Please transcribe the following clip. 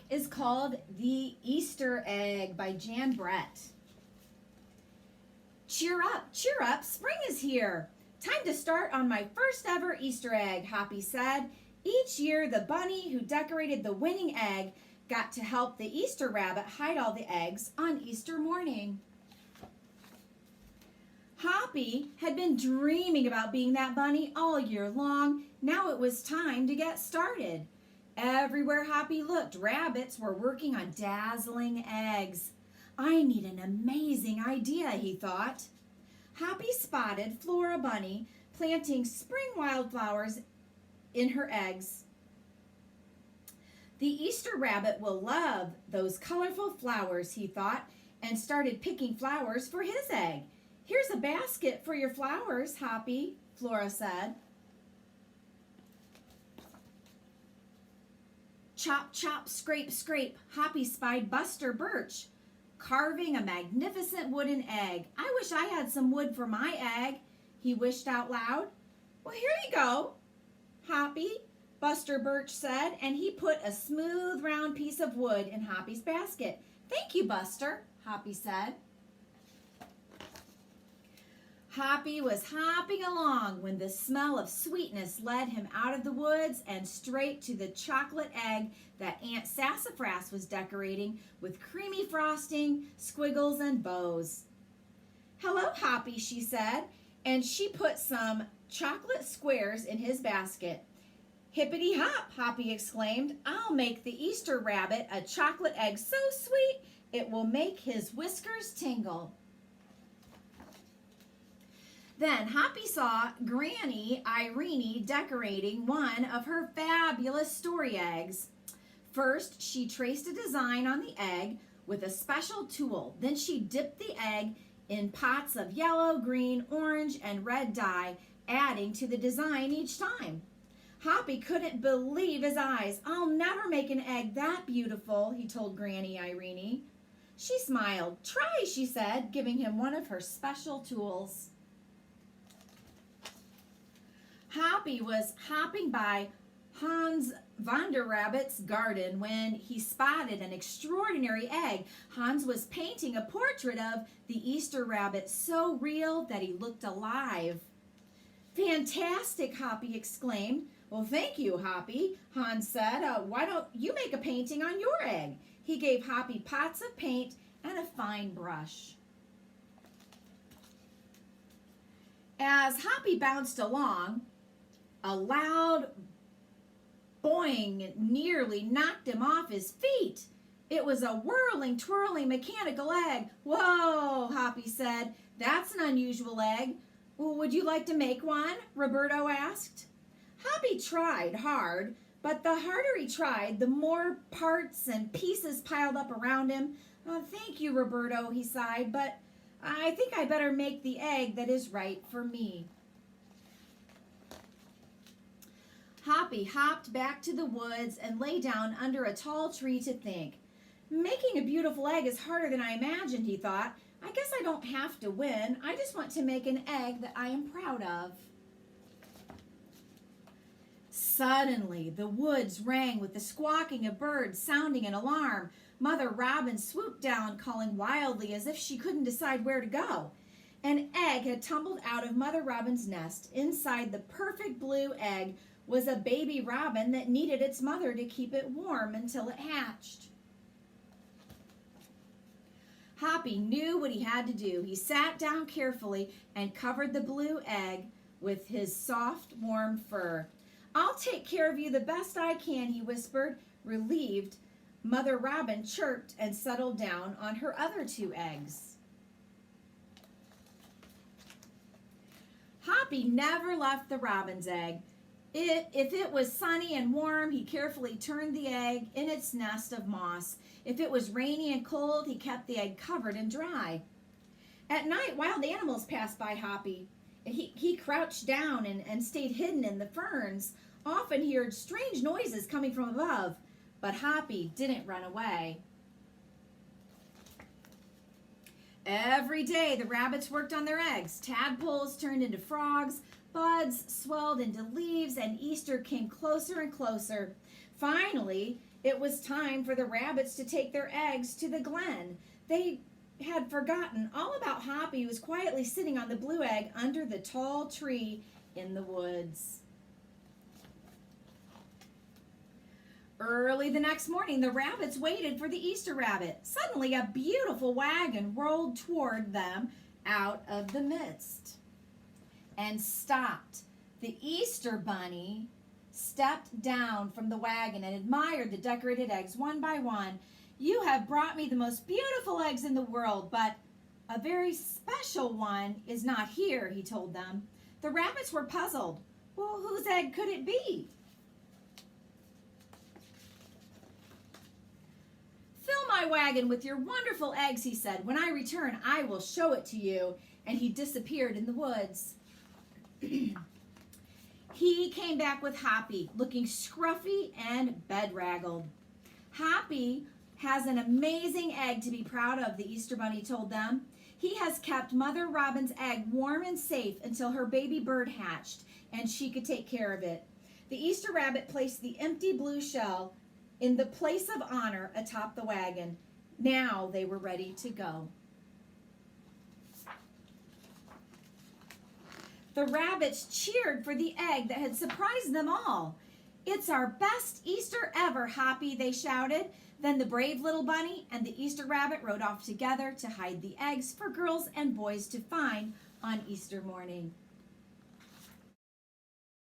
is called The Easter Egg by Jan Brett. Cheer up, spring is here. Time to start on my first ever Easter egg, Hoppy said. Each year, the bunny who decorated the winning egg got to help the Easter rabbit hide all the eggs on Easter morning. Hoppy had been dreaming about being that bunny all year long. Now it was time to get started. Everywhere Hoppy looked, rabbits were working on dazzling eggs. I need an amazing idea, he thought. Hoppy spotted Flora Bunny planting spring wildflowers in her eggs. The Easter rabbit will love those colorful flowers, he thought, and started picking flowers for his egg. Here's a basket for your flowers, Hoppy, Flora said. Chop, chop, scrape, scrape, Hoppy spied Buster Birch carving a magnificent wooden egg. I wish I had some wood for my egg, he wished out loud. Well, here you go, Hoppy, Buster Birch said, and he put a smooth round piece of wood in Hoppy's basket. Thank you, Buster, Hoppy said. Hoppy was hopping along when the smell of sweetness led him out of the woods and straight to the chocolate egg that Aunt Sassafras was decorating with creamy frosting, squiggles, and bows. Hello, Hoppy, she said, and she put some chocolate squares in his basket. Hippity hop, Hoppy exclaimed. I'll make the Easter rabbit a chocolate egg so sweet it will make his whiskers tingle. Then Hoppy saw Granny Irene decorating one of her fabulous story eggs. First, she traced a design on the egg with a special tool. Then she dipped the egg in pots of yellow, green, orange, and red dye, adding to the design each time. Hoppy couldn't believe his eyes. I'll never make an egg that beautiful, he told Granny Irene. She smiled. Try, she said, giving him one of her special tools. Hoppy was hopping by Hans Vanderrabbit's garden when he spotted an extraordinary egg. Hans was painting a portrait of the Easter rabbit so real that he looked alive. Fantastic, Hoppy exclaimed. Well, thank you, Hoppy, Hans said. Why don't you make a painting on your egg? He gave Hoppy pots of paint and a fine brush. As Hoppy bounced along, a loud boing nearly knocked him off his feet. It was a whirling, twirling mechanical egg. Whoa, Hoppy said. That's an unusual egg. Well, would you like to make one? Roberto asked. Hoppy tried hard, but the harder he tried, the more parts and pieces piled up around him. Thank you, Roberto, he sighed, but I think I better make the egg that is right for me. Hoppy hopped back to the woods and lay down under a tall tree to think. Making a beautiful egg is harder than I imagined, he thought. I guess I don't have to win. I just want to make an egg that I am proud of. Suddenly, the woods rang with the squawking of birds sounding an alarm. Mother Robin swooped down, calling wildly as if she couldn't decide where to go. An egg had tumbled out of Mother Robin's nest. Inside the perfect blue egg was a baby robin that needed its mother to keep it warm until it hatched. Hoppy knew what he had to do. He sat down carefully and covered the blue egg with his soft, warm fur. I'll take care of you the best I can, he whispered. Relieved, Mother Robin chirped and settled down on her other two eggs. Hoppy never left the robin's egg. If it was sunny and warm, he carefully turned the egg in its nest of moss. If it was rainy and cold, he kept the egg covered and dry. At night, wild animals passed by Hoppy. He crouched down and stayed hidden in the ferns. Often he heard strange noises coming from above, but Hoppy didn't run away. Every day, the rabbits worked on their eggs. Tadpoles turned into frogs, buds swelled into leaves, and Easter came closer and closer. Finally, It was time for the rabbits to take their eggs to the glen. They had forgotten all about Hoppy, who was quietly sitting on the blue egg under the tall tree in the woods. Early the next morning, the rabbits waited for the Easter rabbit. Suddenly, a beautiful wagon rolled toward them out of the mist and stopped. The Easter bunny stepped down from the wagon and admired the decorated eggs one by one. "You have brought me the most beautiful eggs in the world, but a very special one is not here," he told them. The rabbits were puzzled. Well, whose egg could it be? "Fill my wagon with your wonderful eggs," he said. "When I return, I will show it to you." And he disappeared in the woods. He came back with Hoppy, looking scruffy and bedraggled. "Hoppy has an amazing egg to be proud of," the Easter bunny told them. "He has kept Mother Robin's egg warm and safe until her baby bird hatched, and she could take care of it." The Easter rabbit placed the empty blue shell in the place of honor atop the wagon. Now they were ready to go. The rabbits cheered for the egg that had surprised them all. "It's our best Easter ever, Hoppy," they shouted. Then the brave little bunny and the Easter rabbit rode off together to hide the eggs for girls and boys to find on Easter morning.